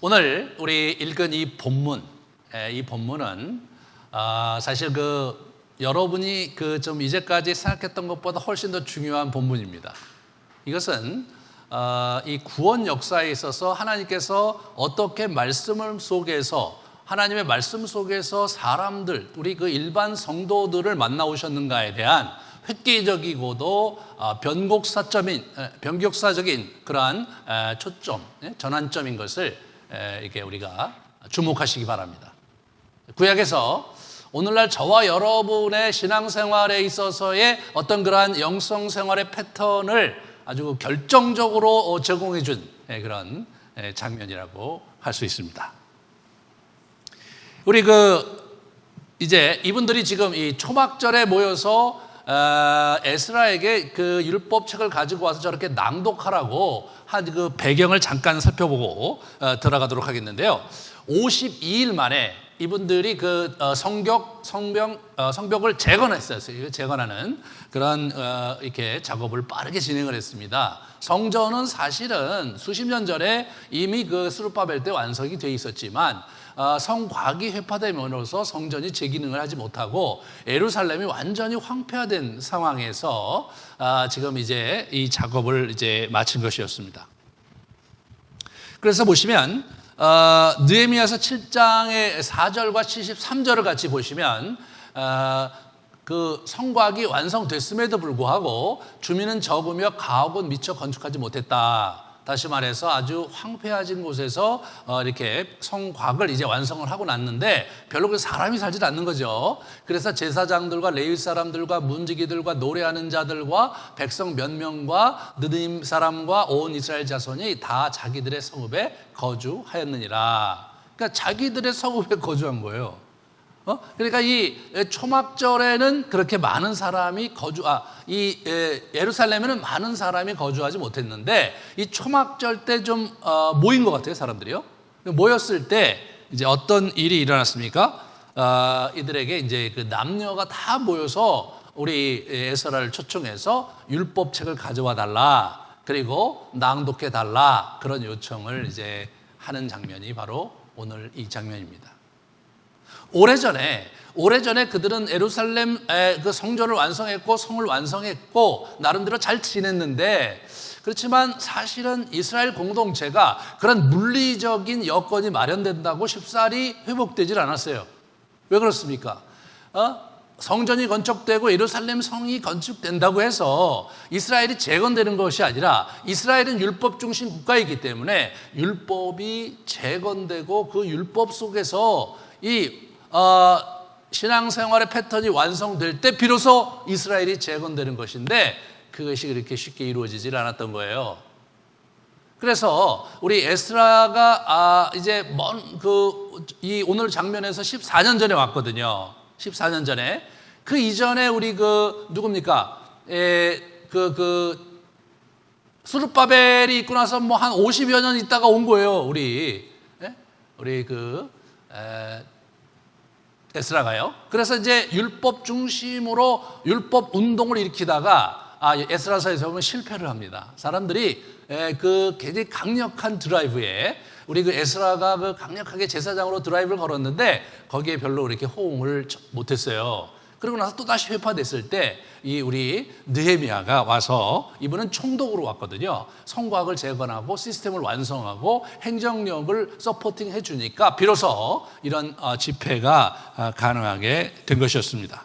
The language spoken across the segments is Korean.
오늘 우리 읽은 이 본문은 사실 여러분이 좀 이제까지 생각했던 것보다 훨씬 더 중요한 본문입니다. 이것은 이 구원 역사에 있어서 하나님께서 어떻게 하나님의 말씀 속에서 사람들, 우리 일반 성도들을 만나오셨는가에 대한 획기적이고도 변곡사적인 그러한 초점, 전환점인 것을 이렇게 우리가 주목하시기 바랍니다. 구약에서 오늘날 저와 여러분의 신앙생활에 있어서의 어떤 그러한 영성생활의 패턴을 아주 결정적으로 제공해 준 그런 장면이라고 할 수 있습니다. 우리 이제 이분들이 지금 이 초막절에 모여서 에스라에게 율법책을 가지고 와서 저렇게 낭독하라고 한 배경을 잠깐 살펴보고 들어가도록 하겠는데요. 52일 만에 이분들이 성벽을 재건했어요. 재건하는 그런 이렇게 작업을 빠르게 진행을 했습니다. 성전은 사실은 수십 년 전에 이미 스룹바벨 때 완성이 돼 있었지만 성곽이 회파됨으로써 성전이 제 기능을 하지 못하고 예루살렘이 완전히 황폐화된 상황에서 지금 이제 이 작업을 이제 마친 것이었습니다. 그래서 보시면 느헤미야서 7장의 4절과 73절을 같이 보시면 성곽이 완성됐음에도 불구하고 주민은 적으며 가옥은 미처 건축하지 못했다. 다시 말해서 아주 황폐해진 곳에서 이렇게 성곽을 이제 완성을 하고 났는데 별로 사람이 살지 않는 거죠. 그래서 제사장들과 레위 사람들과 문지기들과 노래하는 자들과 백성 몇 명과 느림 사람과 온 이스라엘 자손이 다 자기들의 성읍에 거주하였느니라. 그러니까 자기들의 성읍에 거주한 거예요. 그러니까 이 초막절에는 그렇게 많은 사람이 예루살렘에는 많은 사람이 거주하지 못했는데 이 초막절 때 좀 모인 것 같아요, 사람들이요. 모였을 때 이제 어떤 일이 일어났습니까? 이들에게 이제 남녀가 다 모여서 우리 에스라를 초청해서 율법책을 가져와 달라, 그리고 낭독해 달라, 그런 요청을 이제 하는 장면이 바로 오늘 이 장면입니다. 오래전에 그들은 예루살렘의 성전을 완성했고 성을 완성했고 나름대로 잘 지냈는데, 그렇지만 사실은 이스라엘 공동체가 그런 물리적인 여건이 마련된다고 쉽사리 회복되질 않았어요. 왜 그렇습니까? 성전이 건축되고 예루살렘 성이 건축된다고 해서 이스라엘이 재건되는 것이 아니라 이스라엘은 율법 중심 국가이기 때문에 율법이 재건되고 그 율법 속에서 신앙생활의 패턴이 완성될 때 비로소 이스라엘이 재건되는 것인데 그것이 그렇게 쉽게 이루어지질 않았던 거예요. 그래서 우리 에스라가 이제 이 오늘 장면에서 14년 전에 왔거든요. 14년 전에. 그 이전에 우리 누굽니까? 스룹바벨이 있고 나서 한 50여 년 있다가 온 거예요. 우리 에스라가요. 그래서 이제 율법 중심으로 율법 운동을 일으키다가 에스라서에서 보면 실패를 합니다. 사람들이 굉장히 강력한 드라이브에 우리 에스라가 강력하게 제사장으로 드라이브를 걸었는데 거기에 별로 이렇게 호응을 못했어요. 그리고 나서 또 다시 회파됐을 때 우리 느헤미야가 와서, 이분은 총독으로 왔거든요. 성곽을 재건하고 시스템을 완성하고 행정력을 서포팅해 주니까 비로소 이런 집회가 가능하게 된 것이었습니다.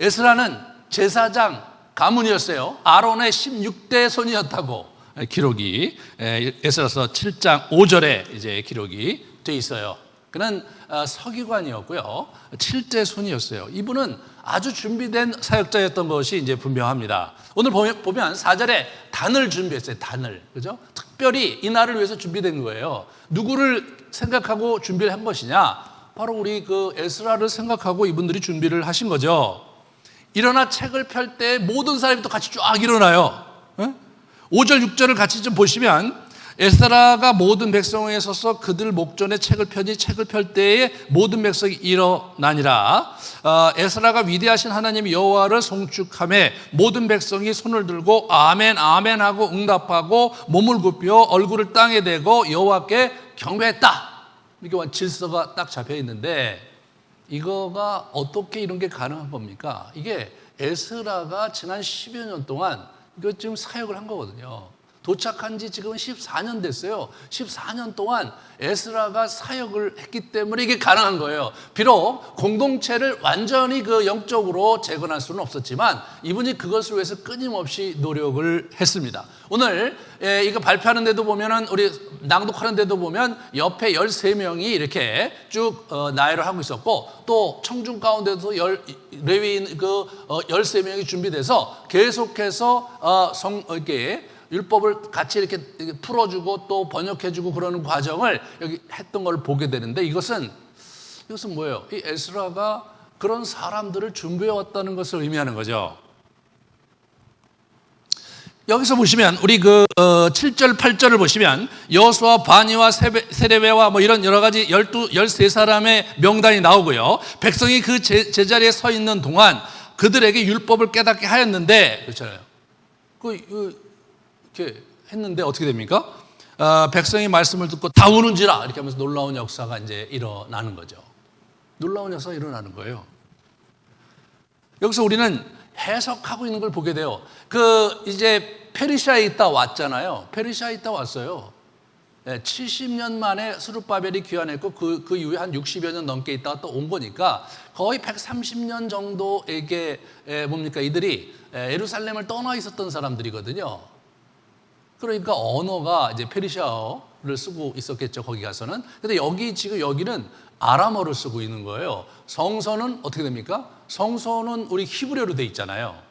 에스라는 제사장 가문이었어요. 아론의 16대 손이었다고 기록이 에스라서 7장 5절에 이제 기록이 돼 있어요. 그는 서기관이었고요. 7대 손이었어요. 이분은 아주 준비된 사역자였던 것이 이제 분명합니다. 오늘 보면 4절에 단을 준비했어요. 단을. 그죠? 특별히 이 날을 위해서 준비된 거예요. 누구를 생각하고 준비를 한 것이냐? 바로 우리 에스라를 생각하고 이분들이 준비를 하신 거죠. 일어나 책을 펼 때 모든 사람이 또 같이 쫙 일어나요. 5절, 6절을 같이 좀 보시면 에스라가 모든 백성에 서서 그들 목전에 책을 펴니 책을 펼 때에 모든 백성이 일어나니라. 에스라가 위대하신 하나님 여호와를 송축하며 모든 백성이 손을 들고 아멘 아멘 하고 응답하고 몸을 굽혀 얼굴을 땅에 대고 여호와께 경배했다. 이렇게 질서가 딱 잡혀 있는데, 이거가 어떻게 이런 게 가능한 겁니까? 이게 에스라가 지난 10여 년 동안 이거 지금 사역을 한 거거든요. 도착한 지 지금 14년 됐어요. 14년 동안 에스라가 사역을 했기 때문에 이게 가능한 거예요. 비록 공동체를 완전히 그 영적으로 재건할 수는 없었지만 이분이 그것을 위해서 끊임없이 노력을 했습니다. 오늘 이거 발표하는 데도 보면은, 우리 낭독하는 데도 보면 옆에 13명이 이렇게 쭉 나열을 하고 있었고, 또 청중 가운데도 레위인 13명이 준비돼서 계속해서 이렇게 율법을 같이 이렇게 풀어주고 또 번역해주고 그러는 과정을 여기 했던 걸 보게 되는데, 이것은 뭐예요? 이 에스라가 그런 사람들을 준비해왔다는 것을 의미하는 거죠. 여기서 보시면 우리 7절 8절을 보시면 여호수아 바니와 세레베와 뭐 이런 여러 가지 13사람의 명단이 나오고요. 백성이 그 제자리에 서 있는 동안 그들에게 율법을 깨닫게 하였는데, 그렇잖아요. 이렇게 했는데 어떻게 됩니까? 백성이 말씀을 듣고 다 우는지라 이렇게 하면서 놀라운 역사가 이제 일어나는 거죠. 놀라운 역사가 일어나는 거예요. 여기서 우리는 해석하고 있는 걸 보게 돼요. 이제 페르시아에 있다 왔잖아요. 페르시아에 있다 왔어요. 70년 만에 스룹바벨이 귀환했고 그 이후에 한 60여 년 넘게 있다가 또 온 거니까 거의 130년 정도에게 뭡니까? 이들이 예루살렘을 떠나 있었던 사람들이거든요. 그러니까 언어가 이제 페르시아어를 쓰고 있었겠죠, 거기 가서는. 근데 여기는 아람어를 쓰고 있는 거예요. 성서는 어떻게 됩니까? 성서는 우리 히브리어로 돼 있잖아요.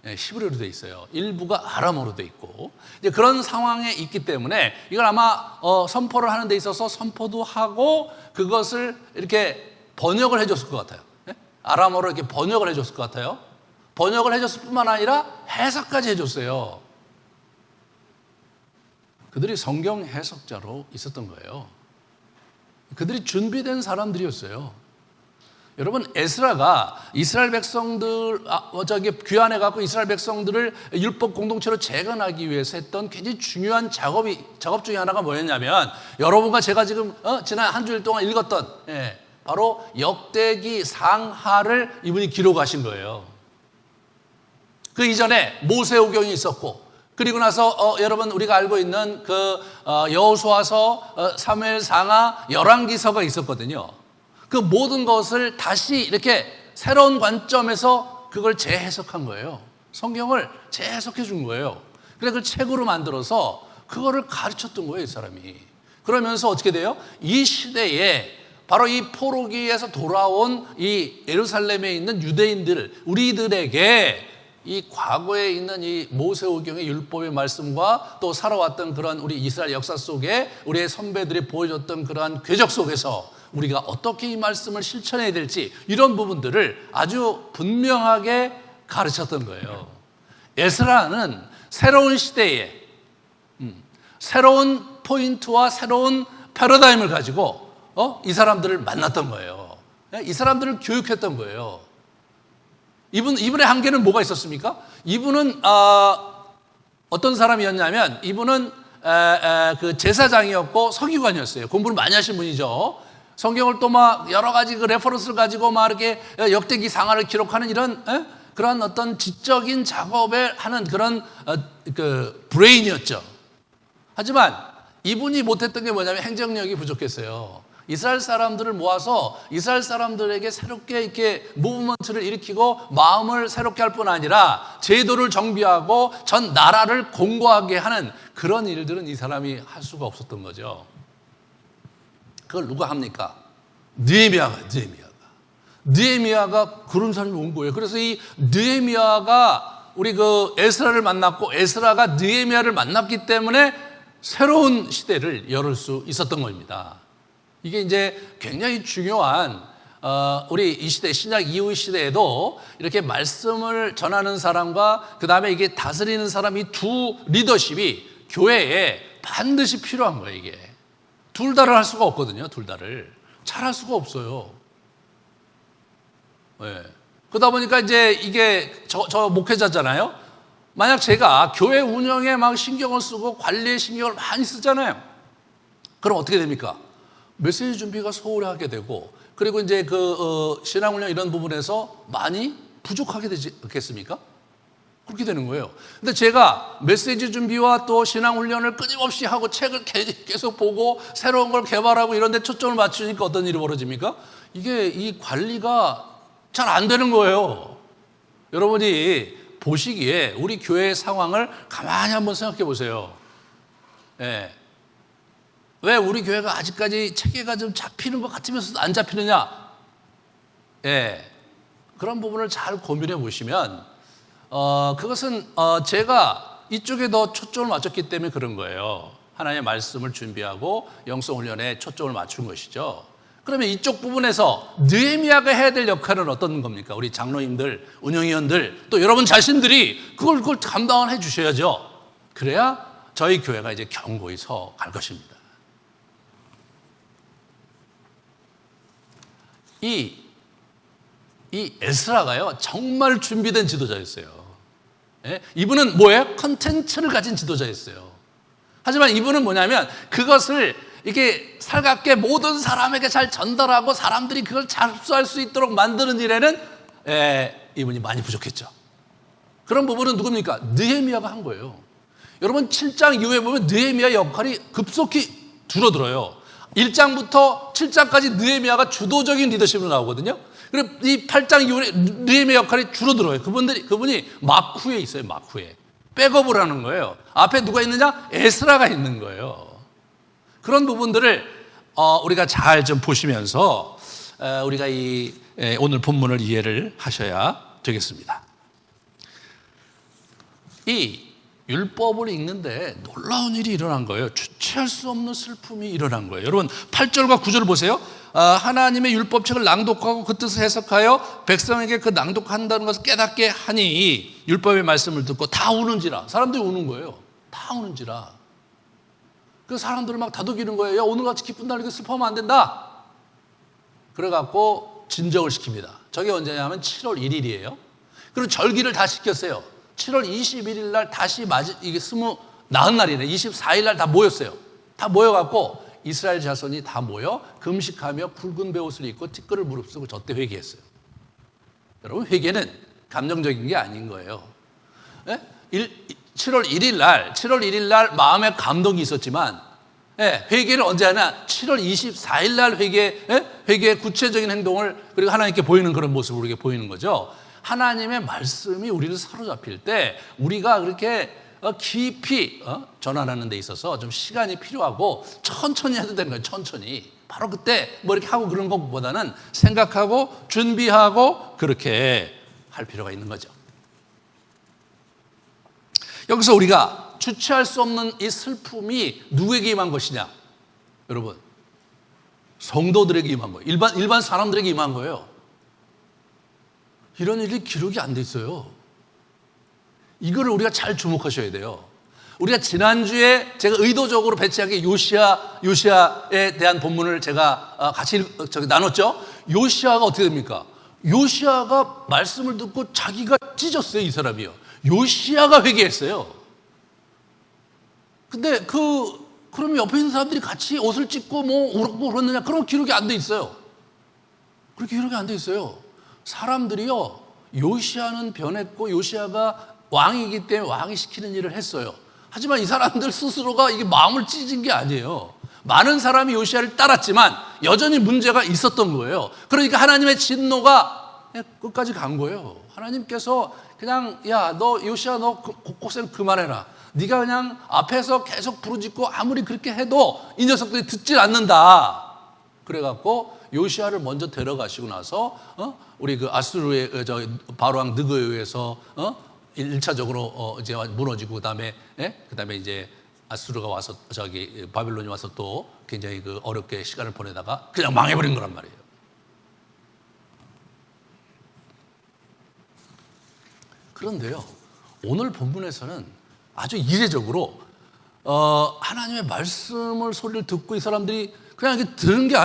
히브리어로 돼 있어요. 일부가 아람어로 돼 있고. 이제 그런 상황에 있기 때문에 이걸 아마 선포를 하는 데 있어서 선포도 하고 그것을 이렇게 번역을 해줬을 것 같아요. 아람어로 이렇게 번역을 해줬을 것 같아요. 번역을 해줬을 뿐만 아니라 해석까지 해줬어요. 그들이 성경 해석자로 있었던 거예요. 그들이 준비된 사람들이었어요. 여러분, 에스라가 이스라엘 백성들 귀환해 갖고 이스라엘 백성들을 율법 공동체로 재건하기 위해서 했던 굉장히 중요한 작업 중에 하나가 뭐였냐면, 여러분과 제가 지금 지난 한 주일 동안 읽었던 바로 역대기 상하를 이분이 기록하신 거예요. 그 이전에 모세오경이 있었고, 그리고 나서 여러분 우리가 알고 있는 여호수아서, 사무엘상하, 열왕기서가 있었거든요. 그 모든 것을 다시 이렇게 새로운 관점에서 그걸 재해석한 거예요. 성경을 재해석해 준 거예요. 그래서 그걸 책으로 만들어서 그거를 가르쳤던 거예요, 이 사람이. 그러면서 어떻게 돼요? 이 시대에 바로 이 포로기에서 돌아온 이 예루살렘에 있는 유대인들, 우리들에게 이 과거에 있는 이 모세오경의 율법의 말씀과 또 살아왔던 그런 우리 이스라엘 역사 속에 우리의 선배들이 보여줬던 그러한 궤적 속에서 우리가 어떻게 이 말씀을 실천해야 될지, 이런 부분들을 아주 분명하게 가르쳤던 거예요. 에스라는 새로운 시대에 새로운 포인트와 새로운 패러다임을 가지고 이 사람들을 만났던 거예요. 이 사람들을 교육했던 거예요. 이분의 한계는 뭐가 있었습니까? 이분은 어떤 사람이었냐면, 이분은 그 제사장이었고 서기관이었어요. 공부를 많이 하신 분이죠. 성경을 또 막 여러 가지 그 레퍼런스를 가지고 막 이렇게 역대기 상하를 기록하는 이런 그런 어떤 지적인 작업을 하는 그런 그 브레인이었죠. 하지만 이분이 못했던 게 뭐냐면 행정력이 부족했어요. 이스라엘 사람들을 모아서 이스라엘 사람들에게 새롭게 이렇게 무브먼트를 일으키고 마음을 새롭게 할 뿐 아니라 제도를 정비하고 전 나라를 공고하게 하는 그런 일들은 이 사람이 할 수가 없었던 거죠. 그걸 누가 합니까? 느헤미야가 그런 사람이 온 거예요. 그래서 이 느헤미야가 우리 에스라를 만났고, 에스라가 느헤미야를 만났기 때문에 새로운 시대를 열을 수 있었던 겁니다. 이게 이제 굉장히 중요한 우리 이 시대, 신약 이후 시대에도 이렇게 말씀을 전하는 사람과 그 다음에 이게 다스리는 사람, 이 두 리더십이 교회에 반드시 필요한 거예요, 이게. 둘 다를 할 수가 없거든요, 둘 다를. 잘 할 수가 없어요. 네. 그러다 보니까 이제 이게 저 목회자잖아요. 만약 제가 교회 운영에 막 신경을 쓰고 관리에 신경을 많이 쓰잖아요. 그럼 어떻게 됩니까? 메시지 준비가 소홀히 하게 되고, 그리고 이제 신앙 훈련 이런 부분에서 많이 부족하게 되지 않겠습니까? 그렇게 되는 거예요. 근데 제가 메시지 준비와 또 신앙 훈련을 끊임없이 하고 책을 계속 보고 새로운 걸 개발하고 이런 데 초점을 맞추니까 어떤 일이 벌어집니까? 이게 이 관리가 잘 안 되는 거예요. 여러분이 보시기에 우리 교회의 상황을 가만히 한번 생각해 보세요. 예. 왜 우리 교회가 아직까지 체계가 좀 잡히는 것 같으면서도 안 잡히느냐? 예. 그런 부분을 잘 고민해 보시면, 그것은 제가 이쪽에 더 초점을 맞췄기 때문에 그런 거예요. 하나님의 말씀을 준비하고 영성 훈련에 초점을 맞춘 것이죠. 그러면 이쪽 부분에서 느헤미야가 해야 될 역할은 어떤 겁니까? 우리 장로님들, 운영위원들, 또 여러분 자신들이 그걸 감당을 해 주셔야죠. 그래야 저희 교회가 이제 견고히 서 갈 것입니다. 이 에스라가요, 정말 준비된 지도자였어요. 예? 이분은 뭐예요? 컨텐츠를 가진 지도자였어요. 하지만 이분은 뭐냐면 그것을 이렇게 살갑게 모든 사람에게 잘 전달하고 사람들이 그걸 잘 흡수할 수 있도록 만드는 일에는 이분이 많이 부족했죠. 그런 부분은 누굽니까? 느헤미야가 한 거예요. 여러분 7장 이후에 보면 느헤미야 역할이 급속히 줄어들어요. 1장부터 7장까지 느헤미야가 주도적인 리더십으로 나오거든요. 그리고 이 8장 이후에 느헤미야 역할이 줄어들어요. 그분이 마쿠에 있어요. 마쿠에. 백업을 하는 거예요. 앞에 누가 있느냐? 에스라가 있는 거예요. 그런 부분들을 우리가 잘 좀 보시면서 우리가 오늘 본문을 이해를 하셔야 되겠습니다. 이 율법을 읽는데 놀라운 일이 일어난 거예요. 주체할 수 없는 슬픔이 일어난 거예요. 여러분 8절과 9절을 보세요. 하나님의 율법책을 낭독하고 그 뜻을 해석하여 백성에게 그 낭독한다는 것을 깨닫게 하니 율법의 말씀을 듣고 다 우는지라. 사람들이 우는 거예요. 다 우는지라. 그 사람들을 막 다독이는 거예요. 야, 오늘같이 기쁜 날 이렇게 슬퍼하면 안 된다. 그래갖고 진정을 시킵니다. 저게 언제냐면 7월 1일이에요. 그리고 절기를 다 시켰어요. 7월 21일 날 다시 이게 나흔 날이네. 24일 날 다 모였어요. 다 모여갖고 이스라엘 자손이 다 모여 금식하며 붉은 베옷을 입고 티끌을 무릅쓰고 저때 회개했어요. 여러분 회개는 감정적인 게 아닌 거예요. 7월 1일 날 마음에 감동이 있었지만 회개를 언제 하냐? 7월 24일 날 회개의 구체적인 행동을 그리고 하나님께 보이는 그런 모습을 우리에게 보이는 거죠. 하나님의 말씀이 우리를 사로잡힐 때 우리가 그렇게 깊이 전환하는 데 있어서 좀 시간이 필요하고 천천히 해도 되는 거예요. 천천히. 바로 그때 뭐 이렇게 하고 그런 것보다는 생각하고 준비하고 그렇게 할 필요가 있는 거죠. 여기서 우리가 주체할 수 없는 이 슬픔이 누구에게 임한 것이냐? 여러분, 성도들에게 임한 거예요. 일반 사람들에게 임한 거예요. 이런 일이 기록이 안 돼 있어요. 이거를 우리가 잘 주목하셔야 돼요. 우리가 지난주에 제가 의도적으로 배치한 게 요시야에 대한 본문을 제가 같이 나눴죠. 요시야가 어떻게 됩니까? 요시야가 말씀을 듣고 자기가 찢었어요. 이 사람이요. 요시야가 회개했어요. 근데 그럼 옆에 있는 사람들이 같이 옷을 찢고 뭐 울었고 그러느냐? 그런 기록이 안 돼 있어요. 그렇게 기록이 안 돼 있어요. 사람들이요, 요시야는 변했고 요시야가 왕이기 때문에 왕이 시키는 일을 했어요. 하지만 이 사람들 스스로가 이게 마음을 찢은 게 아니에요. 많은 사람이 요시야를 따랐지만 여전히 문제가 있었던 거예요. 그러니까 하나님의 진노가 끝까지 간 거예요. 하나님께서 그냥 야, 너 요시야 너 고생 그만해라. 네가 그냥 앞에서 계속 부르짖고 아무리 그렇게 해도 이 녀석들이 듣질 않는다. 그래갖고 요시야를 먼저 데려가시고 나서 우리 그 아수르의 바로왕 느그에 의해서 1차적으로 이제 무너지고 그다음에 이제 아수르가 와서 바빌론이 와서 또 굉장히 그 어렵게 시간을 보내다가 그냥 망해버린 거란 말이에요. 그런데요, 오늘 본문에서는 아주 이례적으로 하나님의 말씀을 소리를 듣고 이 사람들이 그냥 이렇게 들은 게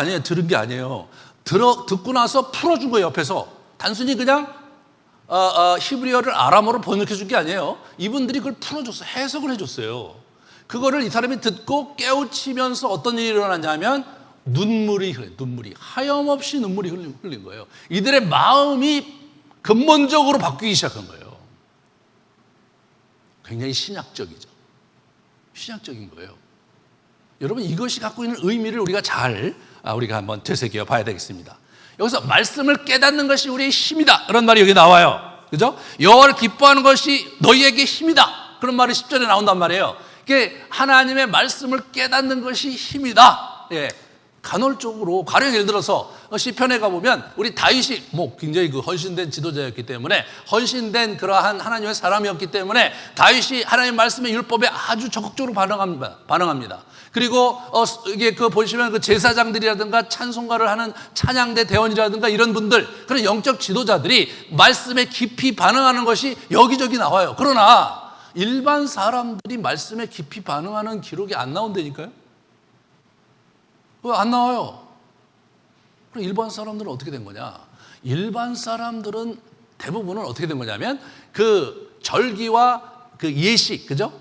아니에요. 듣고 나서 풀어준 거예요, 옆에서. 단순히 그냥 히브리어를 아람어로 번역해 준 게 아니에요. 이분들이 그걸 풀어줬어요. 해석을 해줬어요. 그거를 이 사람이 듣고 깨우치면서 어떤 일이 일어나냐면 눈물이 하염없이 눈물이 흘린 거예요. 이들의 마음이 근본적으로 바뀌기 시작한 거예요. 굉장히 신약적이죠. 신약적인 거예요. 여러분, 이것이 갖고 있는 의미를 우리가 우리가 한번 되새겨 봐야 되겠습니다. 여기서 말씀을 깨닫는 것이 우리의 힘이다, 그런 말이 여기 나와요. 그죠? 여호와를 기뻐하는 것이 너희에게 힘이다, 그런 말이 10절에 나온단 말이에요. 이게 하나님의 말씀을 깨닫는 것이 힘이다. 예. 간헐적으로, 가령 예를 들어서 시편에 가보면 우리 다윗이 굉장히 헌신된 지도자였기 때문에, 헌신된 그러한 하나님의 사람이었기 때문에 다윗이 하나님의 말씀의 율법에 아주 적극적으로 반응합니다. 그리고 이게 보시면 그 제사장들이라든가 찬송가를 하는 찬양대 대원이라든가 이런 분들, 그런 영적 지도자들이 말씀에 깊이 반응하는 것이 여기저기 나와요. 그러나 일반 사람들이 말씀에 깊이 반응하는 기록이 안 나온다니까요. 왜 안 나와요? 그럼 일반 사람들은 어떻게 된 거냐? 일반 사람들은 대부분은 어떻게 된 거냐면 그 절기와 그 예식, 그죠?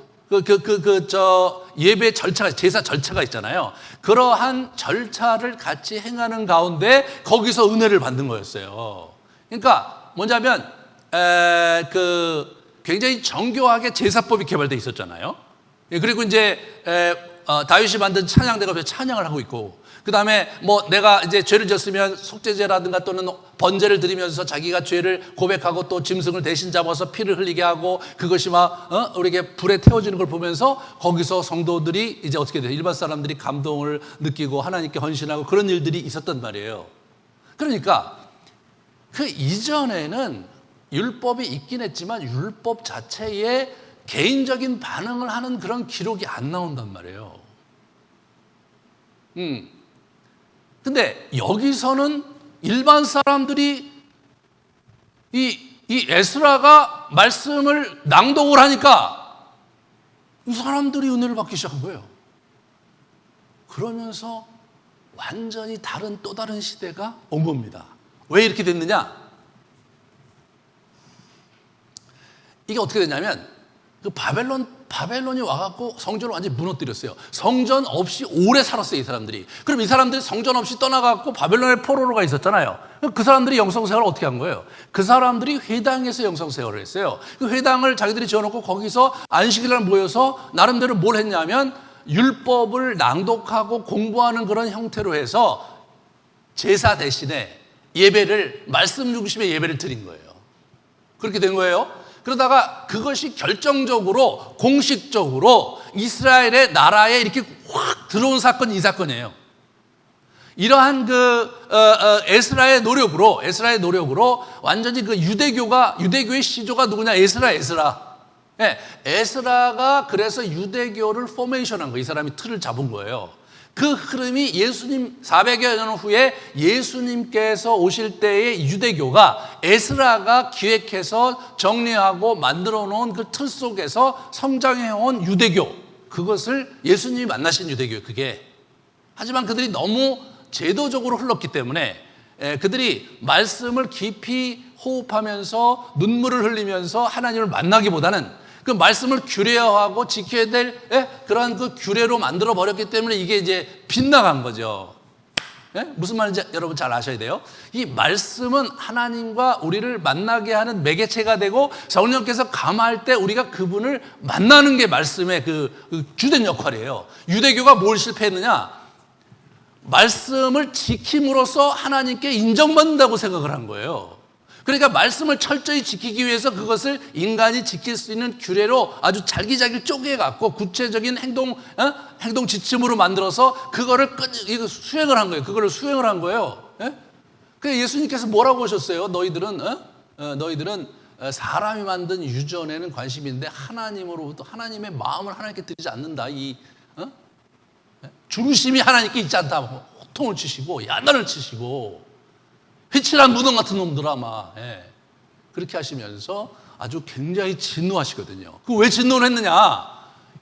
예배 절차가, 제사 절차가 있잖아요. 그러한 절차를 같이 행하는 가운데 거기서 은혜를 받는 거였어요. 그러니까 뭐냐면 굉장히 정교하게 제사법이 개발되어 있었잖아요. 그리고 이제 다윗이 만든 찬양대가 찬양을 하고 있고, 그 다음에 내가 이제 죄를 졌으면 속죄제라든가 또는 번제를 드리면서 자기가 죄를 고백하고 또 짐승을 대신 잡아서 피를 흘리게 하고, 그것이 우리에게 불에 태워지는 걸 보면서 거기서 성도들이 이제 어떻게 돼요? 일반 사람들이 감동을 느끼고 하나님께 헌신하고 그런 일들이 있었단 말이에요. 그러니까 그 이전에는 율법이 있긴 했지만 율법 자체에 개인적인 반응을 하는 그런 기록이 안 나온단 말이에요. 근데 여기서는 일반 사람들이 이 에스라가 말씀을 낭독을 하니까 이 사람들이 은혜를 받기 시작한 거예요. 그러면서 완전히 또 다른 시대가 온 겁니다. 왜 이렇게 됐느냐? 이게 어떻게 됐냐면 바벨론이 와갖고 성전을 완전히 무너뜨렸어요. 성전 없이 오래 살았어요, 이 사람들이. 그럼 이 사람들이 성전 없이 떠나갖고 바벨론의 포로로가 있었잖아요. 그 사람들이 영성생활을 어떻게 한 거예요? 그 사람들이 회당에서 영성생활을 했어요. 그 회당을 자기들이 지어놓고 거기서 안식일날 모여서 나름대로 뭘 했냐면 율법을 낭독하고 공부하는 그런 형태로 해서 제사 대신에 말씀 중심의 예배를 드린 거예요. 그렇게 된 거예요. 그러다가 그것이 결정적으로 공식적으로 이스라엘의 나라에 이렇게 확 들어온 사건이 이 사건이에요. 이러한 에스라의 노력으로 완전히 유대교의 시조가 누구냐? 에스라. 네, 에스라가 그래서 유대교를 포메이션한 거예요. 이 사람이 틀을 잡은 거예요. 그 흐름이 400여 년 후에 예수님께서 오실 때의 유대교가 에스라가 기획해서 정리하고 만들어 놓은 그 틀 속에서 성장해온 유대교, 그것을 예수님이 만나신 유대교예요, 그게. 하지만 그들이 너무 제도적으로 흘렀기 때문에 그들이 말씀을 깊이 호흡하면서 눈물을 흘리면서 하나님을 만나기보다는 그 말씀을 규례화하고 지켜야 될 그러한 그 규례로 만들어 버렸기 때문에 이게 이제 빗나간 거죠. 무슨 말인지 여러분 잘 아셔야 돼요. 이 말씀은 하나님과 우리를 만나게 하는 매개체가 되고, 성령께서 감화할 때 우리가 그분을 만나는 게 말씀의 그 주된 역할이에요. 유대교가 뭘 실패했느냐? 말씀을 지킴으로써 하나님께 인정받는다고 생각을 한 거예요. 그러니까 말씀을 철저히 지키기 위해서 그것을 인간이 지킬 수 있는 규례로 아주 잘기잘기 쪼개갖고 구체적인 행동 지침으로 만들어서 그거를 수행을 한 거예요. 그거를 수행을 한 거예요. 그래서 예수님께서 뭐라고 하셨어요? 너희들은 사람이 만든 유전에는 관심이 있는데 하나님으로부터 하나님의 마음을 하나님께 드리지 않는다. 중심이 하나님께 있지 않다. 호통을 치시고 야단을 치시고 회칠한 무덤 같은 놈들아 그렇게 하시면서 아주 굉장히 진노하시거든요. 왜 진노를 했느냐?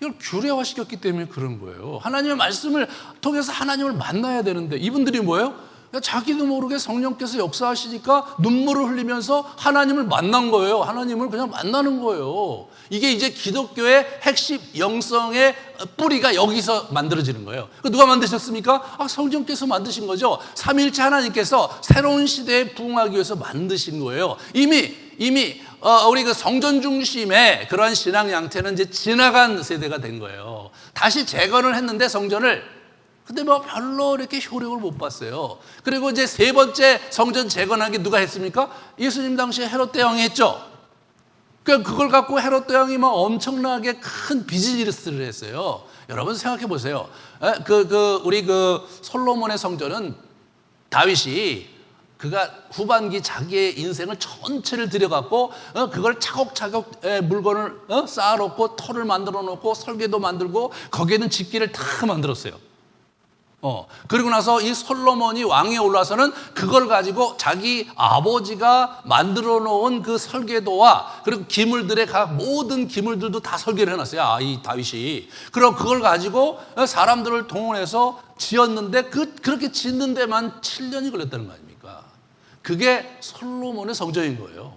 이걸 규례화시켰기 때문에 그런 거예요. 하나님의 말씀을 통해서 하나님을 만나야 되는데 이분들이 뭐예요? 자기도 모르게 성령께서 역사하시니까 눈물을 흘리면서 하나님을 만난 거예요. 하나님을 그냥 만나는 거예요. 이게 이제 기독교의 핵심 영성의 뿌리가 여기서 만들어지는 거예요. 누가 만드셨습니까? 성령께서 만드신 거죠. 삼위일체 하나님께서 새로운 시대에 부응하기 위해서 만드신 거예요. 이미 우리 그 성전 중심의 그러한 신앙 양태는 이제 지나간 세대가 된 거예요. 다시 재건을 했는데 성전을 근데 뭐 별로 이렇게 효력을 못 봤어요. 그리고 이제 세 번째 성전 재건하기 누가 했습니까? 예수님 당시에 헤롯 대왕이 했죠. 그걸 갖고 헤롯 대왕이 막 엄청나게 큰 비즈니스를 했어요. 여러분 생각해 보세요. 우리 솔로몬의 성전은 다윗이 그가 후반기 자기의 인생을 전체를 들여갖고 그걸 차곡차곡 물건을 쌓아놓고 터를 만들어 놓고 설계도 만들고 거기에는 집기를 다 만들었어요. 그리고 나서 이 솔로몬이 왕위에 올라서는 그걸 가지고 자기 아버지가 만들어 놓은 그 설계도와 그리고 기물들의 각 모든 기물들도 다 설계를 해놨어요. 이 다윗이. 그럼 그걸 가지고 사람들을 동원해서 지었는데 그렇게 짓는 데만 7년이 걸렸다는 거 아닙니까? 그게 솔로몬의 성전인 거예요.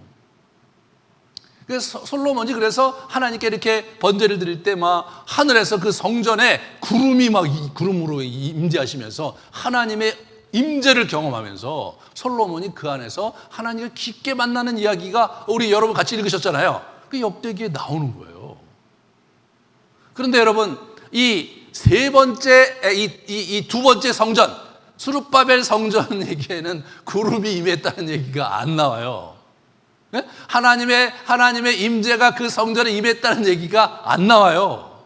그래서 솔로몬이 그래서 하나님께 이렇게 번제를 드릴 때 막 하늘에서 그 성전에 구름이 막 구름으로 임재하시면서 하나님의 임재를 경험하면서 솔로몬이 그 안에서 하나님을 깊게 만나는 이야기가 우리 여러분 같이 읽으셨잖아요. 그 역대기에 나오는 거예요. 그런데 여러분 이 세 번째 이 두 번째 성전 스룹바벨 성전 얘기에는 구름이 임했다는 얘기가 안 나와요. 하나님의 임재가 그 성전에 임했다는 얘기가 안 나와요.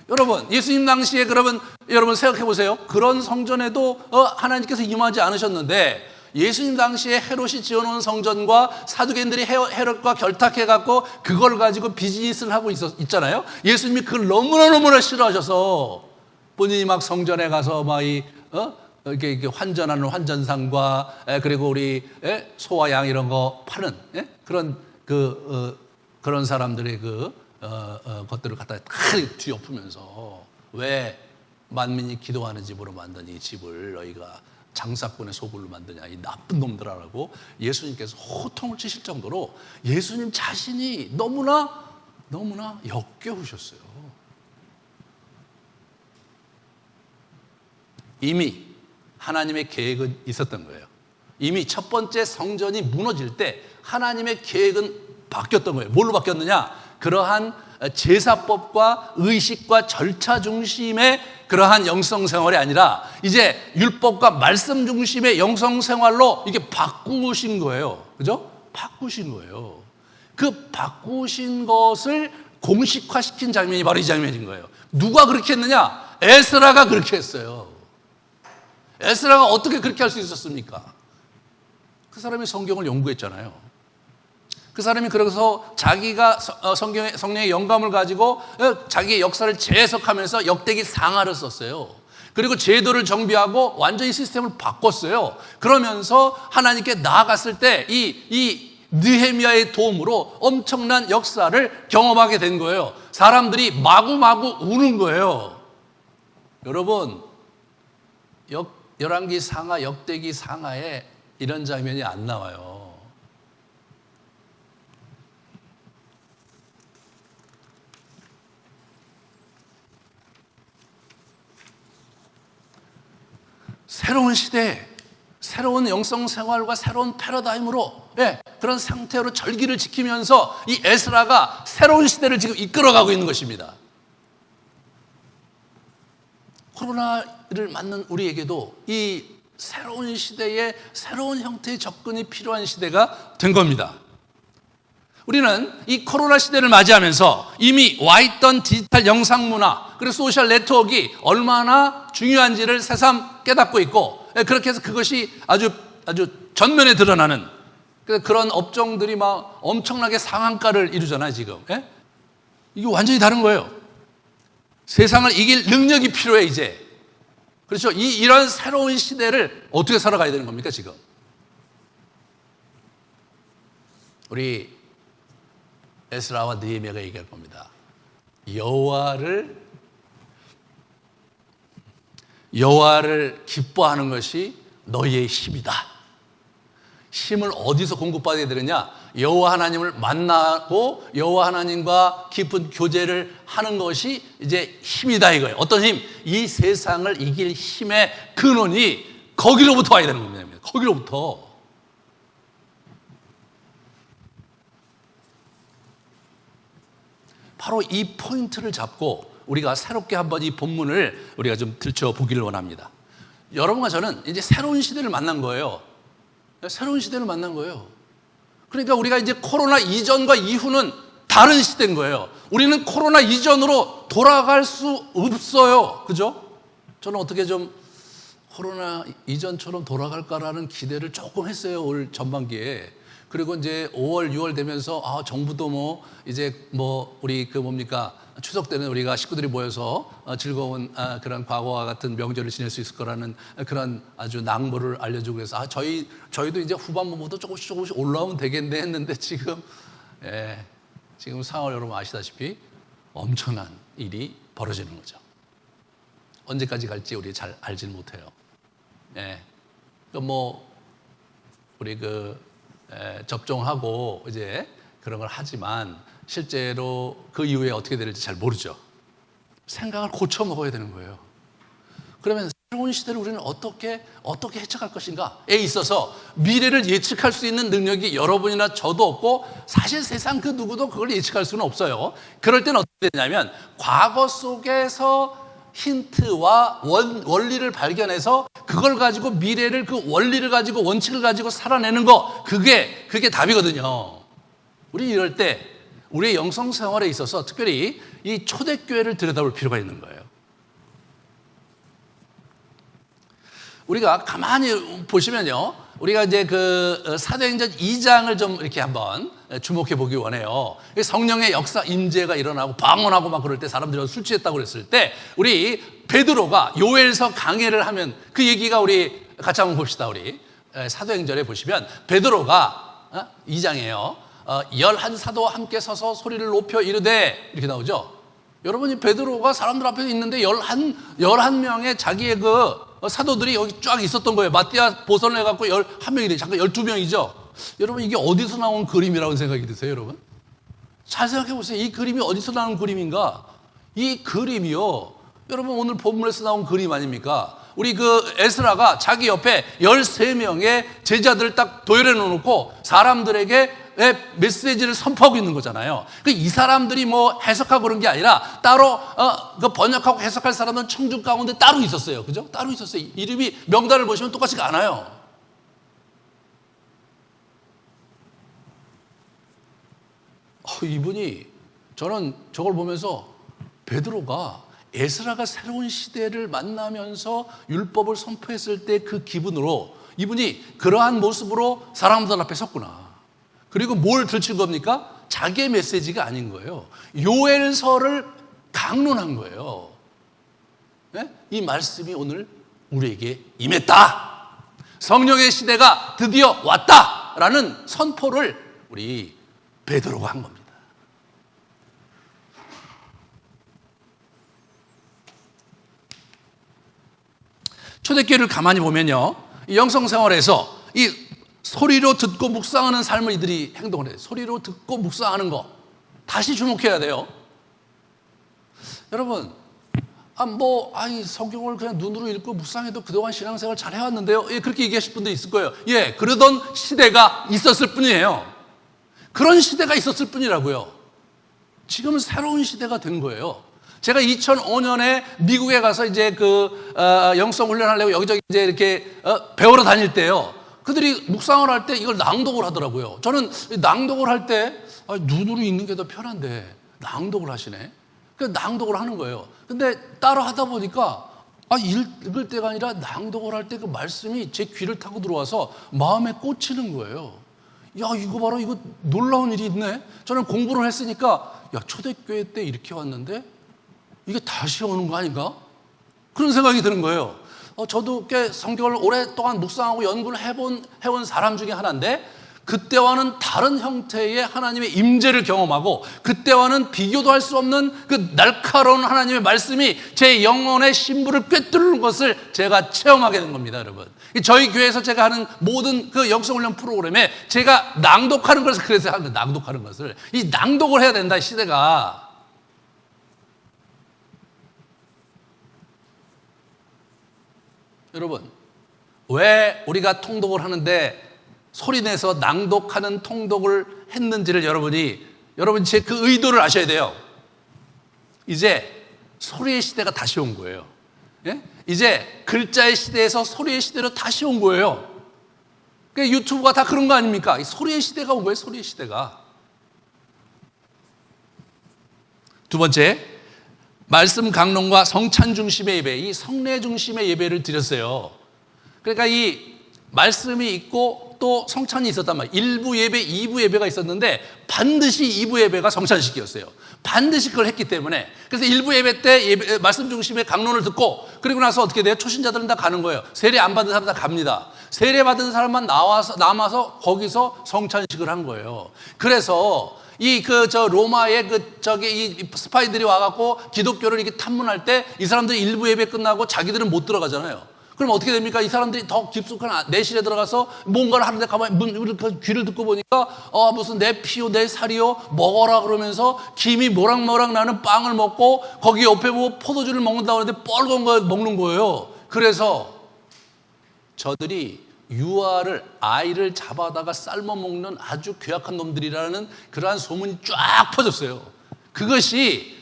여러분, 예수님 당시에 그러면 여러분 생각해 보세요. 그런 성전에도 하나님께서 임하지 않으셨는데 예수님 당시에 헤롯이 지어놓은 성전과 사두개인들이 헤롯과 결탁해갖고 그걸 가지고 비즈니스를 하고 있잖아요. 예수님이 그걸 너무나 싫어하셔서 본인이 막 성전에 가서 이렇게 환전하는 환전상과 그리고 우리 소와 양 이런 거 파는 그런 사람들의 것들을 갖다 다 뒤엎으면서 왜 만민이 기도하는 집으로 만든 이 집을 너희가 장사꾼의 소굴로 만드냐 이 나쁜 놈들아라고 예수님께서 호통을 치실 정도로 예수님 자신이 너무나 역겨우셨어요. 이미 하나님의 계획은 있었던 거예요. 이미 첫 번째 성전이 무너질 때 하나님의 계획은 바뀌었던 거예요. 뭘로 바뀌었느냐? 그러한 제사법과 의식과 절차 중심의 그러한 영성생활이 아니라 이제 율법과 말씀 중심의 영성생활로 이게 바꾸신 거예요. 그죠? 바꾸신 거예요. 그 바꾸신 것을 공식화시킨 장면이 바로 이 장면인 거예요. 누가 그렇게 했느냐? 에스라가 그렇게 했어요. 에스라가 어떻게 그렇게 할 수 있었습니까? 그 사람이 성경을 연구했잖아요. 그 사람이 그래서 자기가 성령의 영감을 가지고 자기의 역사를 재해석하면서 역대기 상하를 썼어요. 그리고 제도를 정비하고 완전히 시스템을 바꿨어요. 그러면서 하나님께 나아갔을 때 이 느헤미야의 도움으로 엄청난 역사를 경험하게 된 거예요. 사람들이 마구마구 우는 거예요. 여러분, 열왕기 상하, 역대기 상하에 이런 장면이 안 나와요. 새로운 시대, 새로운 영성 생활과 새로운 패러다임으로 그런 상태로 절기를 지키면서 이 에스라가 새로운 시대를 지금 이끌어가고 있는 것입니다. 코로나를 맞는 우리에게도 이 새로운 시대에 새로운 형태의 접근이 필요한 시대가 된 겁니다. 우리는 이 코로나 시대를 맞이하면서 이미 와 있던 디지털 영상 문화 그리고 소셜 네트워크가 얼마나 중요한지를 새삼 깨닫고 있고 그렇게 해서 그것이 아주 전면에 드러나는 그런 업종들이 막 엄청나게 상한가를 이루잖아요 지금. 이게 완전히 다른 거예요. 세상을 이길 능력이 필요해 이제. 그렇죠? 이런 새로운 시대를 어떻게 살아가야 되는 겁니까 지금? 우리 에스라와 느헤미야가 얘기할 겁니다. 여호와를 기뻐하는 것이 너희의 힘이다. 힘을 어디서 공급받아야 되느냐? 여호와 하나님을 만나고 여호와 하나님과 깊은 교제를 하는 것이 이제 힘이다 이거예요. 어떤 힘? 이 세상을 이길 힘의 근원이 거기로부터 와야 되는 겁니다. 거기로부터. 바로 이 포인트를 잡고 우리가 새롭게 한번 이 본문을 우리가 좀 들춰보기를 원합니다. 여러분과 저는 이제 새로운 시대를 만난 거예요. 새로운 시대를 만난 거예요. 그러니까 우리가 이제 코로나 이전과 이후는 다른 시대인 거예요. 우리는 코로나 이전으로 돌아갈 수 없어요. 그죠? 저는 어떻게 좀 코로나 이전처럼 돌아갈까라는 기대를 조금 했어요. 올 전반기에. 그리고 이제 5월, 6월 되면서 정부도 이제 우리 추석 때는 우리가 식구들이 모여서 즐거운 그런 과거와 같은 명절을 지낼 수 있을 거라는 그런 아주 낭보를 알려주고 그래서 저희도 이제 후반부부터 조금씩 올라오면 되겠네 했는데 지금 상황을 여러분 아시다시피 엄청난 일이 벌어지는 거죠. 언제까지 갈지 우리 잘 알지는 못해요. 우리 접종하고 이제 그런 걸 하지만 실제로 그 이후에 어떻게 될지 잘 모르죠. 생각을 고쳐 먹어야 되는 거예요. 그러면 새로운 시대를 우리는 어떻게 해석할 것인가에 있어서 미래를 예측할 수 있는 능력이 여러분이나 저도 없고 사실 세상 그 누구도 그걸 예측할 수는 없어요. 그럴 때는 어떻게 되냐면 과거 속에서 힌트와 원리를 발견해서 그걸 가지고 미래를 그 원리를 가지고 원칙을 가지고 살아내는 거 그게 답이거든요. 우리 이럴 때 우리의 영성 생활에 있어서 특별히 이 초대교회를 들여다볼 필요가 있는 거예요. 우리가 가만히 보시면요. 우리가 이제 사도행전 2장을 좀 이렇게 한번 주목해 보기 원해요. 성령의 역사 임재가 일어나고 방언하고 막 그럴 때 사람들이 술 취했다고 그랬을 때 우리 베드로가 요엘서 강해를 하면 그 얘기가 우리 같이 한번 봅시다. 우리 사도행전에 보시면 베드로가 2장이에요. 11사도와 함께 서서 소리를 높여 이르되 이렇게 나오죠. 여러분이 베드로가 사람들 앞에 있는데 11명의 자기의 사도들이 여기 쫙 있었던 거예요. 마띠아 보선을 해갖고 11명이래. 잠깐 12명이죠. 여러분 이게 어디서 나온 그림이라고 생각이 드세요, 여러분? 잘 생각해 보세요. 이 그림이 어디서 나온 그림인가? 이 그림이요. 여러분 오늘 본문에서 나온 그림 아닙니까? 우리 에스라가 자기 옆에 13명의 제자들을 딱 도열해 놓고 사람들에게 메시지를 선포하고 있는 거잖아요. 이 사람들이 해석하고 그런 게 아니라 따로 번역하고 해석할 사람은 청중 가운데 따로 있었어요. 그죠? 따로 있었어요. 이름이 명단을 보시면 똑같지가 않아요. 이분이 저는 저걸 보면서 베드로가 에스라가 새로운 시대를 만나면서 율법을 선포했을 때 그 기분으로 이분이 그러한 모습으로 사람들 앞에 섰구나. 그리고 뭘 들친 겁니까? 자기의 메시지가 아닌 거예요. 요엘서를 강론한 거예요. 이 말씀이 오늘 우리에게 임했다. 성령의 시대가 드디어 왔다라는 선포를 우리 베드로가 한 겁니다. 초대교회를 가만히 보면요. 이 영성생활에서 이 소리로 듣고 묵상하는 삶을 이들이 행동을 해요. 소리로 듣고 묵상하는 거. 다시 주목해야 돼요. 여러분, 성경을 그냥 눈으로 읽고 묵상해도 그동안 신앙생활 잘 해왔는데요. 그렇게 얘기하실 분도 있을 거예요. 그러던 시대가 있었을 뿐이에요. 그런 시대가 있었을 뿐이라고요. 지금은 새로운 시대가 된 거예요. 제가 2005년에 미국에 가서 이제 영성 훈련하려고 여기저기 이제 이렇게 배우러 다닐 때요. 그들이 묵상을 할 때 이걸 낭독을 하더라고요. 저는 낭독을 할 때 눈으로 읽는 게 더 편한데 낭독을 하시네. 그래서 낭독을 하는 거예요. 근데 따라 하다 보니까 읽을 때가 아니라 낭독을 할 때 그 말씀이 제 귀를 타고 들어와서 마음에 꽂히는 거예요. 이거 봐라, 이거 놀라운 일이 있네. 저는 공부를 했으니까 초대교회 때 이렇게 왔는데 이게 다시 오는 거 아닌가? 그런 생각이 드는 거예요. 저도 꽤 성경을 오랫동안 묵상하고 연구를 해온 사람 중에 하나인데 그때와는 다른 형태의 하나님의 임재를 경험하고 그때와는 비교도 할 수 없는 그 날카로운 하나님의 말씀이 제 영혼의 심부를 꿰뚫는 것을 제가 체험하게 된 겁니다, 여러분. 저희 교회에서 제가 하는 모든 그 영성훈련 프로그램에 제가 낭독하는 것을 그래서 하는 거예요. 낭독하는 것을. 이 낭독을 해야 된다, 시대가. 여러분, 왜 우리가 통독을 하는데 소리내서 낭독하는 통독을 했는지를 여러분이 제 그 의도를 아셔야 돼요. 이제 소리의 시대가 다시 온 거예요. 예? 이제 글자의 시대에서 소리의 시대로 다시 온 거예요. 그러니까 유튜브가 다 그런 거 아닙니까? 이 소리의 시대가 온 거예요, 소리의 시대가. 두 번째, 말씀 강론과 성찬 중심의 예배, 이 성례 중심의 예배를 드렸어요. 그러니까 이 말씀이 있고 또 성찬이 있었단 말이에요. 1부 예배, 2부 예배가 있었는데 반드시 2부 예배가 성찬식이었어요. 반드시 그걸 했기 때문에. 그래서 1부 예배 때 말씀 중심의 강론을 듣고 그리고 나서 어떻게 돼요? 초신자들은 다 가는 거예요. 세례 안 받은 사람 다 갑니다. 세례 받은 사람만 남아서 거기서 성찬식을 한 거예요. 그래서 로마의 이 스파이들이 와갖고 기독교를 이렇게 탐문할 때 이 사람들이 일부 예배 끝나고 자기들은 못 들어가잖아요. 그럼 어떻게 됩니까? 이 사람들이 더 깊숙한 내실에 들어가서 뭔가를 하는데 가만히 귀를 듣고 보니까 무슨 내 피요 내 살이요 먹어라 그러면서 김이 모락모락 나는 빵을 먹고 거기 옆에 뭐 포도주를 먹는다고 하는데 뻘건 거 먹는 거예요. 그래서 저들이 아이를 잡아다가 삶아 먹는 아주 괴악한 놈들이라는 그러한 소문이 쫙 퍼졌어요. 그것이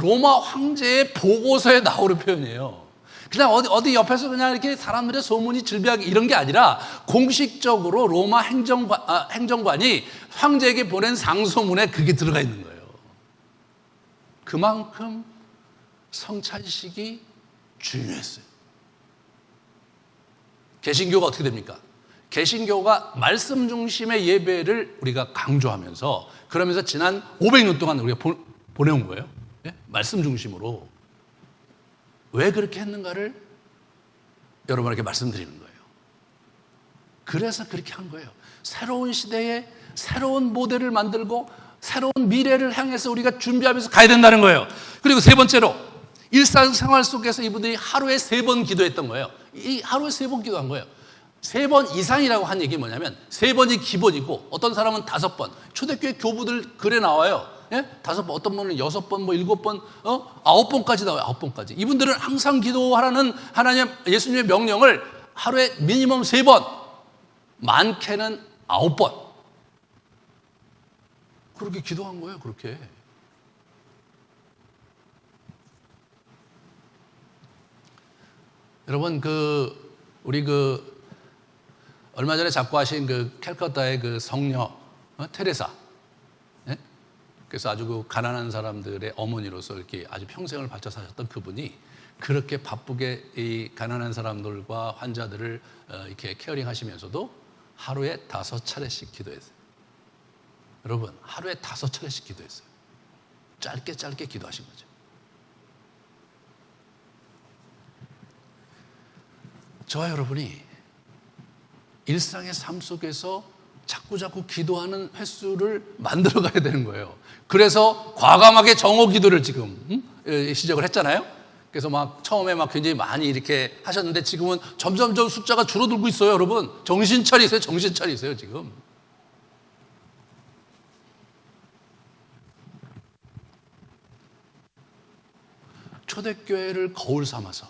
로마 황제의 보고서에 나오는 표현이에요. 그냥 어디 옆에서 그냥 이렇게 사람들의 소문이 즐비하게 이런 게 아니라 공식적으로 로마 행정관이 황제에게 보낸 상소문에 그게 들어가 있는 거예요. 그만큼 성찬식이 중요했어요. 개신교가 어떻게 됩니까? 개신교가 말씀 중심의 예배를 우리가 강조하면서 그러면서 지난 500년 동안 우리가 보내온 거예요. 예? 말씀 중심으로. 왜 그렇게 했는가를 여러분에게 말씀드리는 거예요. 그래서 그렇게 한 거예요. 새로운 시대에 새로운 모델을 만들고 새로운 미래를 향해서 우리가 준비하면서 가야 된다는 거예요. 그리고 세 번째로 일상생활 속에서 이분들이 하루에 3번 기도했던 거예요. 이 하루에 3번 기도한 거예요. 3번 이상이라고 한 얘기 뭐냐면 3번이 기본이고 어떤 사람은 5번. 초대교회 교부들 글에 나와요. 예? 5번, 어떤 분은 6번, 7번, 9번까지 나와요. 9번까지. 이분들은 항상 기도하라는 하나님, 예수님의 명령을 하루에 미니멈 3번, 많게는 9번. 그렇게 기도한 거예요, 그렇게. 여러분, 우리 얼마 전에 작고하신 캘커타의 성녀, 테레사. 그래서 아주 가난한 사람들의 어머니로서 이렇게 아주 평생을 바쳐 사셨던 그분이 그렇게 바쁘게 이 가난한 사람들과 환자들을 이렇게 케어링 하시면서도 하루에 5차례씩 기도했어요. 여러분, 하루에 5차례씩 기도했어요. 짧게 기도하신 거죠. 저와 여러분이 일상의 삶 속에서 자꾸 기도하는 횟수를 만들어 가야 되는 거예요. 그래서 과감하게 정오 기도를 지금 시작을 했잖아요. 그래서 처음에 굉장히 많이 이렇게 하셨는데 지금은 점점 숫자가 줄어들고 있어요, 여러분. 정신 차리세요, 지금. 초대교회를 거울 삼아서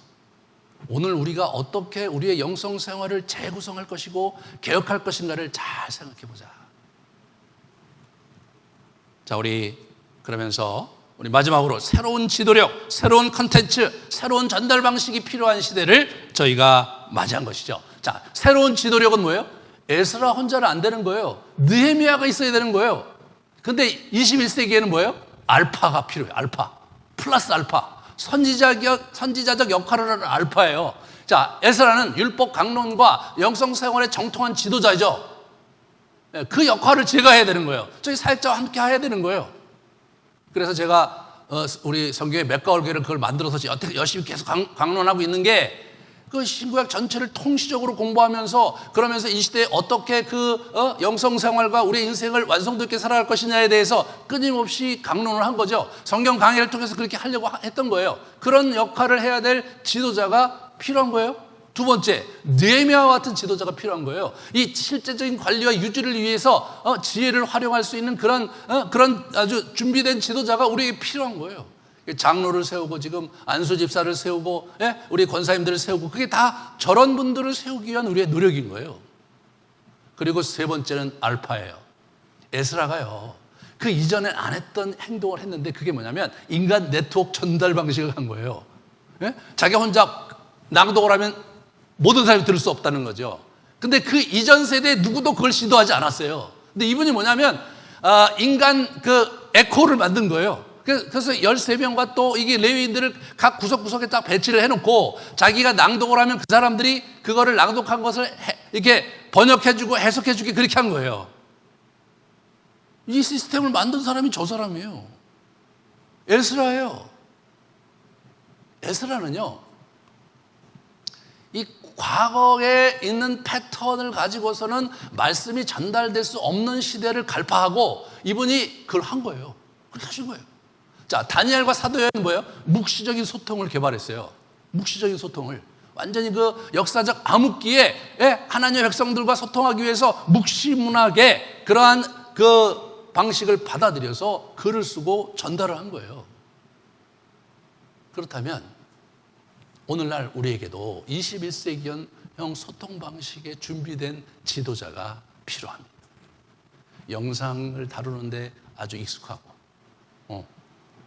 오늘 우리가 어떻게 우리의 영성 생활을 재구성할 것이고 개혁할 것인가를 잘 생각해 보자. 자, 그러면서 우리 마지막으로 새로운 지도력, 새로운 컨텐츠, 새로운 전달 방식이 필요한 시대를 저희가 맞이한 것이죠. 자, 새로운 지도력은 뭐예요? 에스라 혼자는 안 되는 거예요. 느헤미야가 있어야 되는 거예요. 근데 21세기에는 뭐예요? 알파가 필요해요. 알파. 플러스 알파. 선지자적 역할을 하는 알파예요. 자, 에스라는 율법 강론과 영성 생활의 정통한 지도자죠. 그 역할을 제가 해야 되는 거예요. 저희 사역자와 함께 해야 되는 거예요. 그래서 제가 우리 성교회 맥가울교회를 그걸 만들어서 열심히 계속 강론하고 있는 게 그 신구약 전체를 통시적으로 공부하면서 그러면서 이 시대에 어떻게 영성 생활과 우리의 인생을 완성도 있게 살아갈 것이냐에 대해서 끊임없이 강론을 한 거죠. 성경 강의를 통해서 그렇게 하려고 했던 거예요. 그런 역할을 해야 될 지도자가 필요한 거예요. 두 번째, 느헤미야와 같은 지도자가 필요한 거예요. 이 실제적인 관리와 유지를 위해서 지혜를 활용할 수 있는 그런 아주 준비된 지도자가 우리에게 필요한 거예요. 장로를 세우고 지금 안수 집사를 세우고 우리 권사님들을 세우고 그게 다 저런 분들을 세우기 위한 우리의 노력인 거예요. 그리고 세 번째는 알파예요. 에스라가요. 그 이전에 안 했던 행동을 했는데 그게 뭐냐면 인간 네트워크 전달 방식을 한 거예요. 자기 혼자 낭독을 하면 모든 사람이 들을 수 없다는 거죠. 근데 그 이전 세대에 누구도 그걸 시도하지 않았어요. 근데 이분이 뭐냐면 인간 에코를 만든 거예요. 그래서 13명과 또 이게 레위인들을 각 구석구석에 딱 배치를 해놓고 자기가 낭독을 하면 그 사람들이 그거를 낭독한 것을 이렇게 번역해주고 해석해주게 그렇게 한 거예요. 이 시스템을 만든 사람이 저 사람이에요. 에스라예요. 에스라는요, 이 과거에 있는 패턴을 가지고서는 말씀이 전달될 수 없는 시대를 갈파하고 이분이 그걸 한 거예요. 그렇게 하신 거예요. 자, 다니엘과 사도 여행은 뭐예요? 묵시적인 소통을 개발했어요. 묵시적인 소통을. 완전히 그 역사적 암흑기에 하나님의 백성들과 소통하기 위해서 묵시문학의 그러한 그 방식을 받아들여서 글을 쓰고 전달을 한 거예요. 그렇다면 오늘날 우리에게도 21세기형 소통 방식에 준비된 지도자가 필요합니다. 영상을 다루는데 아주 익숙하고,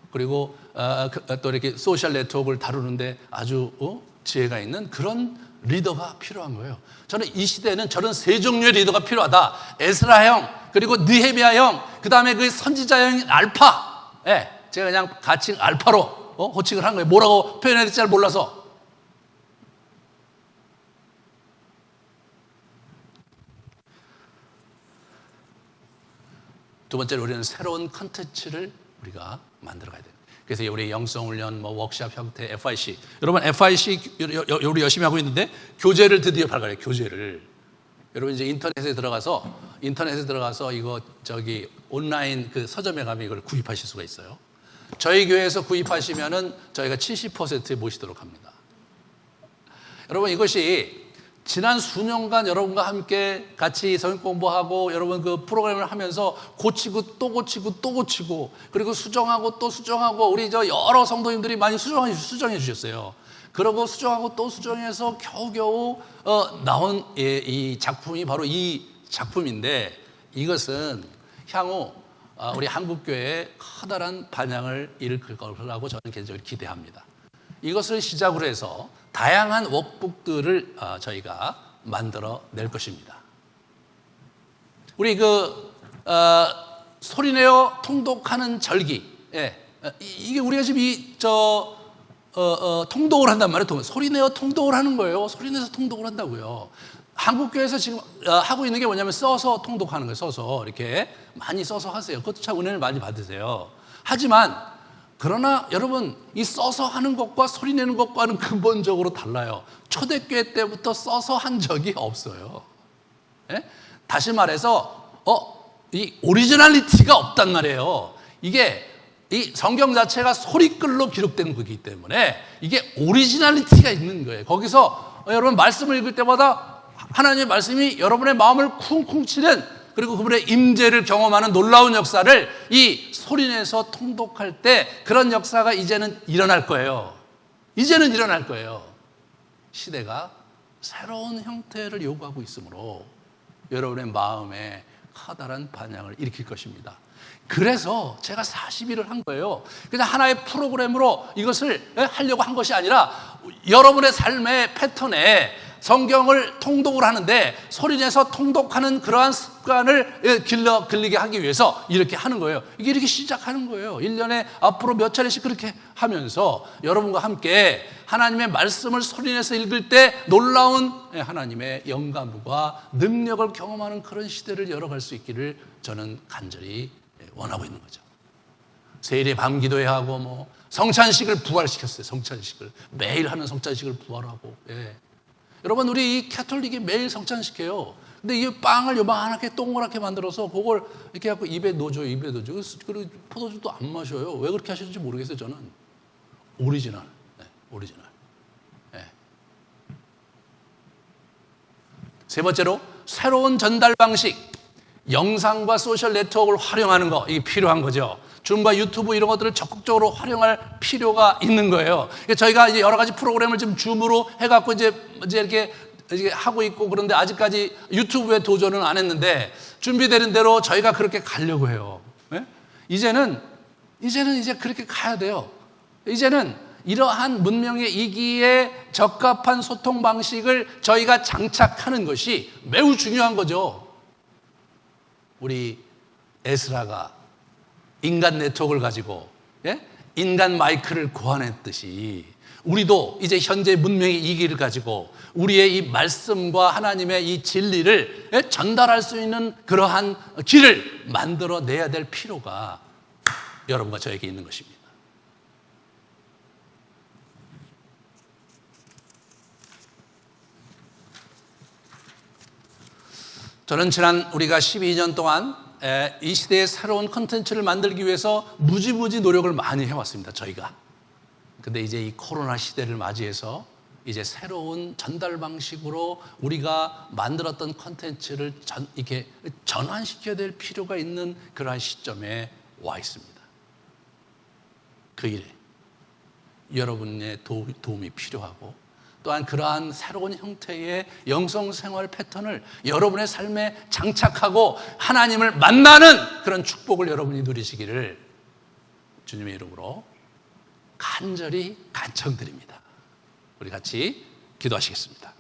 그리고 또 이렇게 소셜 네트워크를 다루는데 아주 지혜가 있는 그런 리더가 필요한 거예요. 저는 이 시대에는 저런 세 종류의 리더가 필요하다. 에스라형, 그리고 느헤미야형, 그 다음에 그 선지자형 알파. 제가 그냥 가칭 알파로 호칭을 한 거예요. 뭐라고 표현해야 될지 잘 몰라서. 두 번째로 우리는 새로운 컨텐츠를 우리가 만들어 가야 돼요. 그래서 우리 영성훈련, 워크샵 형태, FIC. 여러분, FIC 우리 열심히 하고 있는데 교재를 드디어 발간해요. 교재를. 여러분 이제 인터넷에 들어가서 이거 온라인 그 서점에 가면 이걸 구입하실 수가 있어요. 저희 교회에서 구입하시면은 저희가 70%에 모시도록 합니다. 여러분, 이것이 지난 수년간 여러분과 함께 같이 성경 공부하고 여러분 그 프로그램을 하면서 고치고 또 고치고 또 고치고 그리고 수정하고 또 수정하고 우리 여러 성도님들이 많이 수정해 주셨어요. 그러고 수정하고 또 수정해서 겨우겨우 나온 이 작품이 바로 이 작품인데 이것은 향후 우리 한국교회에 커다란 반향을 일으킬 거라고 저는 개인적으로 기대합니다. 이것을 시작으로 해서 다양한 워크북들을 저희가 만들어 낼 것입니다. 우리 소리내어 통독하는 절기, 이게 우리가 지금 통독을 한단 말이에요. 소리내어 통독을 하는 거예요. 소리내서 통독을 한다고요. 한국교회에서 지금 하고 있는 게 뭐냐면 써서 통독하는 거예요. 써서 이렇게 많이 써서 하세요. 그것도 참 은혜를 많이 받으세요. 하지만 그러나 여러분, 이 써서 하는 것과 소리내는 것과는 근본적으로 달라요. 초대교회 때부터 써서 한 적이 없어요. 다시 말해서 이 오리지널리티가 없단 말이에요. 이게 이 성경 자체가 소리글로 기록된 거기 때문에 이게 오리지널리티가 있는 거예요. 거기서 여러분 말씀을 읽을 때마다 하나님의 말씀이 여러분의 마음을 쿵쿵 치는, 그리고 그분의 임재를 경험하는 놀라운 역사를 이 소리내서 통독할 때 그런 역사가 이제는 일어날 거예요. 이제는 일어날 거예요. 시대가 새로운 형태를 요구하고 있으므로 여러분의 마음에 커다란 반향을 일으킬 것입니다. 그래서 제가 40일을 한 거예요. 그냥 하나의 프로그램으로 이것을 하려고 한 것이 아니라 여러분의 삶의 패턴에 성경을 통독을 하는데 소리내서 통독하는 그러한 습관을 길리게 하기 위해서 이렇게 하는 거예요. 이게 이렇게 시작하는 거예요. 1년에 앞으로 몇 차례씩 그렇게 하면서 여러분과 함께 하나님의 말씀을 소리내서 읽을 때 놀라운 하나님의 영감과 능력을 경험하는 그런 시대를 열어갈 수 있기를 저는 간절히 원하고 있는 거죠. 세일에 밤 기도회야 하고 성찬식을 부활시켰어요. 성찬식을 매일 하는 성찬식을 부활하고 여러분, 우리 이 캐톨릭이 매일 성찬시켜요. 근데 이 빵을 요만하게 동그랗게 만들어서 그걸 이렇게 갖고 입에 넣어줘요. 입에 넣어줘요. 그리고 포도주도 안 마셔요. 왜 그렇게 하시는지 모르겠어요, 저는. 오리지널. 네, 오리지널. 네. 세 번째로, 새로운 전달 방식. 영상과 소셜 네트워크를 활용하는 거, 이게 필요한 거죠. 줌과 유튜브 이런 것들을 적극적으로 활용할 필요가 있는 거예요. 저희가 이제 여러 가지 프로그램을 지금 줌으로 해갖고 이제 이렇게 하고 있고, 그런데 아직까지 유튜브에 도전은 안 했는데 준비되는 대로 저희가 그렇게 가려고 해요. 네? 이제는 이제 그렇게 가야 돼요. 이제는 이러한 문명의 이기에 적합한 소통 방식을 저희가 장착하는 것이 매우 중요한 거죠. 우리 에스라가 인간 네트워크를 가지고 인간 마이크를 고안했듯이 우리도 이제 현재 문명의 이기를 가지고 우리의 이 말씀과 하나님의 이 진리를 전달할 수 있는 그러한 길을 만들어내야 될 필요가 여러분과 저에게 있는 것입니다. 저는 지난 우리가 12년 동안 이 시대의 새로운 콘텐츠를 만들기 위해서 무지무지 노력을 많이 해왔습니다, 저희가. 근데 이제 이 코로나 시대를 맞이해서 이제 새로운 전달 방식으로 우리가 만들었던 콘텐츠를 이렇게 전환시켜야 될 필요가 있는 그러한 시점에 와 있습니다. 그 일에 여러분의 도움이 필요하고, 또한 그러한 새로운 형태의 영성생활 패턴을 여러분의 삶에 장착하고 하나님을 만나는 그런 축복을 여러분이 누리시기를 주님의 이름으로 간절히 간청드립니다. 우리 같이 기도하시겠습니다.